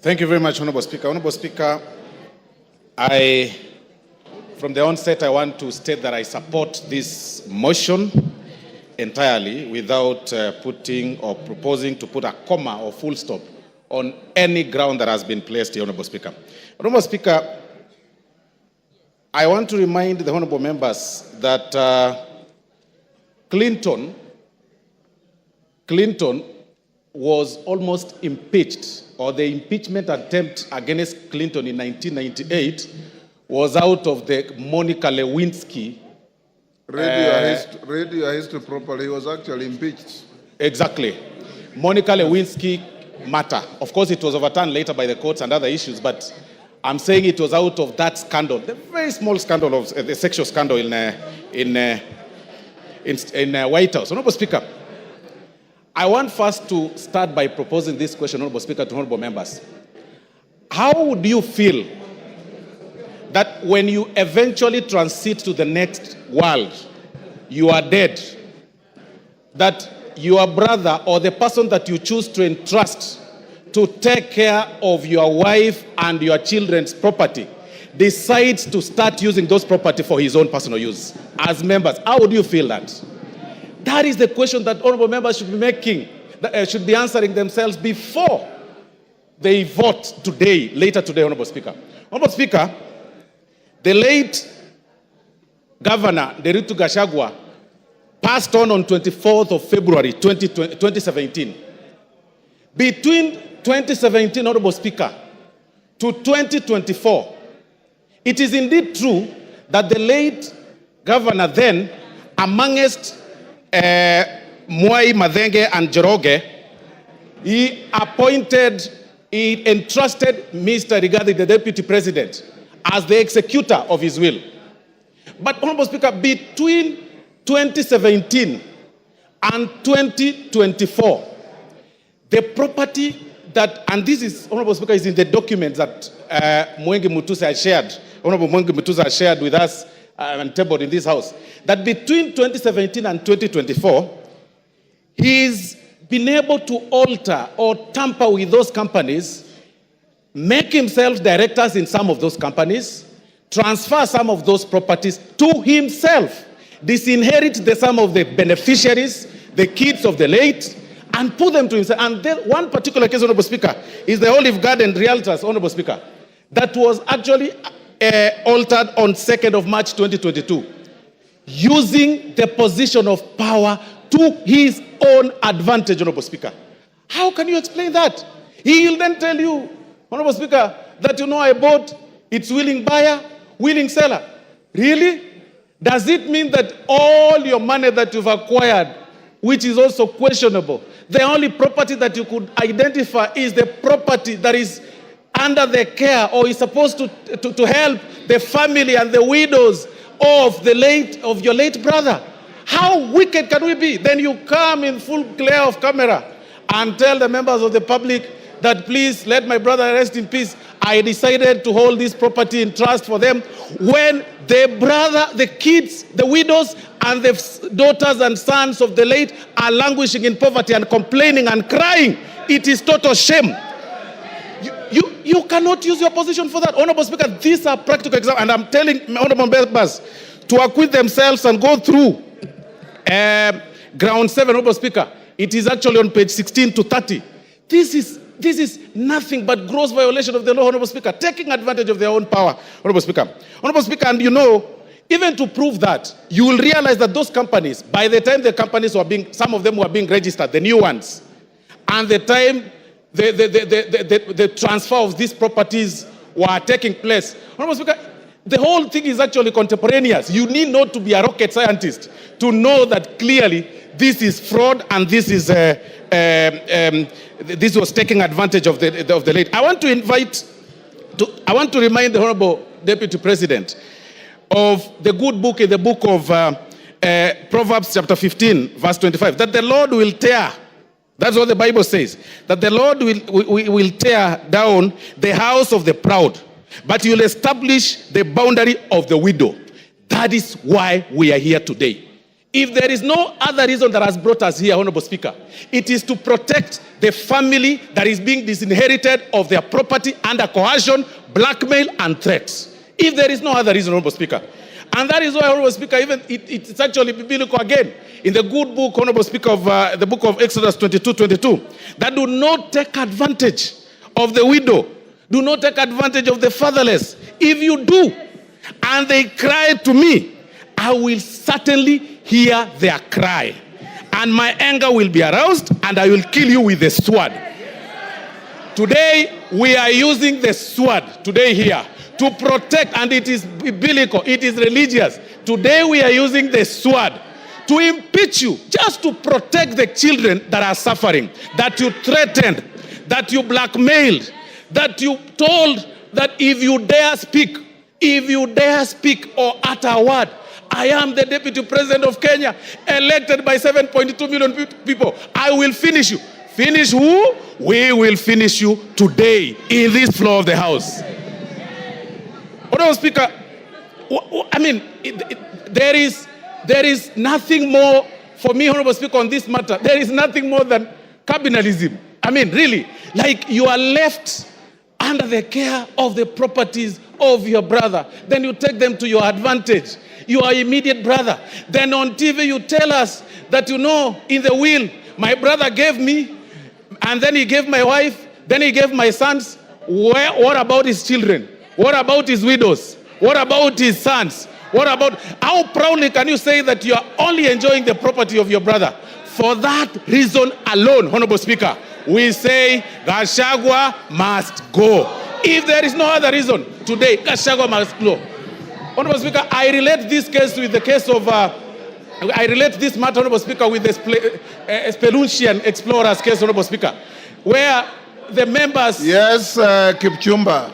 Thank you very much, Honorable Speaker. Honorable Speaker, from the onset, I want to state that I support this motion entirely without putting or proposing to put a comma or full stop on any ground that has been placed here, Honorable Speaker. Honorable Speaker, I want to remind the honorable members that Clinton was almost impeached, or the impeachment attempt against Clinton in 1998 was out of the Monica Lewinsky. Read your history properly. He was actually impeached. Exactly. Monica Lewinsky matter. Of course, it was overturned later by the courts and other issues, but I'm saying it was out of that scandal, the very small scandal of the sexual scandal in White House. Honorable Speaker, I want first to start by proposing this question, Honorable Speaker, to honorable members. How would you feel that when you eventually transit to the next world, you are dead, that your brother or the person that you choose to entrust to take care of your wife and your children's property decides to start using those property for his own personal use? As members, how would you feel that? That is the question that honorable members should be making, should be answering themselves before they vote today, later today, Honorable Speaker. Honorable Speaker, the late Governor GACHAGUA passed on 24th of February 2017. Between 2017, Honorable Speaker, to 2024, it is indeed true that the late governor then, amongst Mwai, Madenge, and Joroge, he entrusted Mr. Rigathi, the Deputy President, as the executor of his will. But, Honorable Speaker, between 2017 and 2024, the property that, and this is, Honorable Speaker, is in the documents that Mwengi Mutusa has shared, Honorable Mwengi Mutusa has shared with us and tabled in this house, that between 2017 and 2024, he's been able to alter or tamper with those companies, make himself directors in some of those companies, transfer some of those properties to himself, disinherit some of the beneficiaries, the kids of the late, and put them to himself. And then one particular case, Honorable Speaker, is the Olive Garden Realtors, Honorable Speaker, that was actually altered on 2nd of March 2022, using the position of power to his own advantage, Honorable Speaker. How can you explain that? He will then tell you, Honorable Speaker, that I bought its willing buyer, willing seller. Really? Does it mean that all your money that you've acquired, which is also questionable, the only property that you could identify is the property that is under the care or is supposed to help the family and the widows of your late brother? How wicked can we be? Then you come in full glare of camera and tell the members of the public that please let my brother rest in peace. I decided to hold this property in trust for them, when the brother, the kids, the widows, and the daughters and sons of the late are languishing in poverty and complaining and crying. It is total shame. You cannot use your position for that. Honorable Speaker, these are practical examples, and I'm telling honorable members to acquit themselves and go through ground 7, Honorable Speaker. It is actually on page 16 to 30. This is nothing but gross violation of the law, Honorable Speaker, taking advantage of their own power, Honorable Speaker. Honorable Speaker, and even to prove that, you will realize that those companies, by the time the companies some of them were being registered, the new ones, and the time the transfer of these properties were taking place, Honorable Speaker, the whole thing is actually contemporaneous. You need not to be a rocket scientist to know that clearly this is fraud and this is this was taking advantage of the late. I want to remind the Honorable Deputy President of the good book in the book of Proverbs chapter 15, verse 25, that the Lord will tear, that's what the Bible says, that the Lord will tear down the house of the proud, but he will establish the boundary of the widow. That is why we are here today. If there is no other reason that has brought us here, Honorable Speaker, it is to protect the family that is being disinherited of their property under coercion, blackmail, and threats. If there is no other reason, Honorable Speaker. And that is why, Honorable Speaker, even it's actually biblical again. In the good book, Honorable Speaker, of the book of Exodus 22:22, that do not take advantage of the widow. Do not take advantage of the fatherless. If you do, and they cry to me, I will certainly hear their cry. And my anger will be aroused, and I will kill you with the sword. Today, we are using the sword, today here, to protect, and it is biblical, it is religious. Today, we are using the sword to impeach you, just to protect the children that are suffering, that you threatened, that you blackmailed, that you told that if you dare speak or utter a word, I am the Deputy President of Kenya, elected by 7.2 million people. I will finish you. Finish who? We will finish you today in this floor of the House. Honorable Speaker, I mean, there is nothing more for me, Honorable Speaker, on this matter. There is nothing more than cabinalism. I mean, really, like you are left under the care of the properties of your brother. Then you take them to your advantage. Your immediate brother. Then on TV you tell us that, you know, in the will, my brother gave me, and then he gave my wife, then he gave my sons. What about his children? What about his widows? What about his sons? What about, how proudly can you say that you are only enjoying the property of your brother? For that reason alone, Honorable Speaker, we say GACHAGUA must go. If there is no other reason, today, GACHAGUA must go. Honorable Speaker, I relate this case with the case of, I relate this matter, Honorable Speaker, with the Spelunchian explorers case, Honorable Speaker, where the members... Yes, Kipchumba.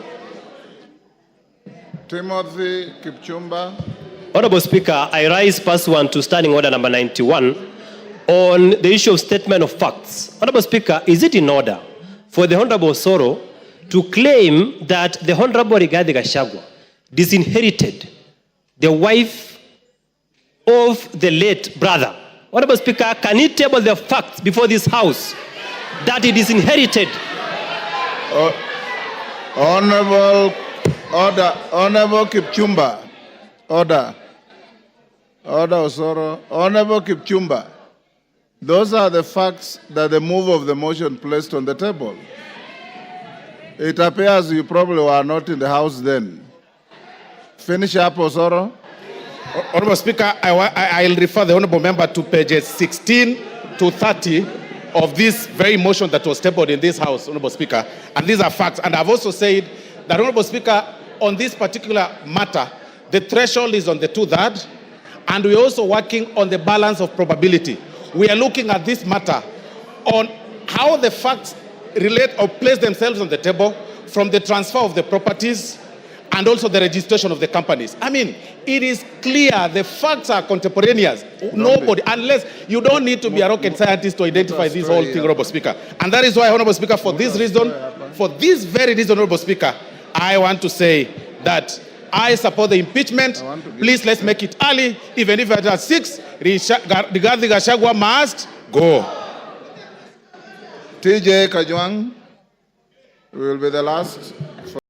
Timothy Kipchumba. Honorable Speaker, I rise pursuant to Standing Order number 91 on the issue of statement of facts. Honorable Speaker, is it in order for the Honorable Osoro to claim that the Honorable Rigathi Gachagua disinherited the wife of the late brother? Honorable Speaker, can he table the facts before this House that he disinherited? Honorable Kipchumba. Order Osoro. Honorable Kipchumba. Those are the facts that the move of the motion placed on the table. It appears you probably were not in the House then. Finish up, Osoro. Honorable Speaker, I'll refer the Honorable Member to pages 16 to 30 of this very motion that was tabled in this House, Honorable Speaker. And these are facts. And I've also said that, Honorable Speaker, on this particular matter, the threshold is on the 2/3, and we're also working on the balance of probability. We are looking at this matter on how the facts relate or place themselves on the table from the transfer of the properties and also the registration of the companies. I mean, it is clear, the facts are contemporaneous. Nobody, unless you don't need to be a rocket scientist to identify this whole thing, Honorable Speaker. And that is why, Honorable Speaker, for this reason, for this very reason, Honorable Speaker, I want to say that I support the impeachment. Please, let's make it early. Even if it's at 6, Rigathi Gachagua must go. TJ Kajwang will be the last.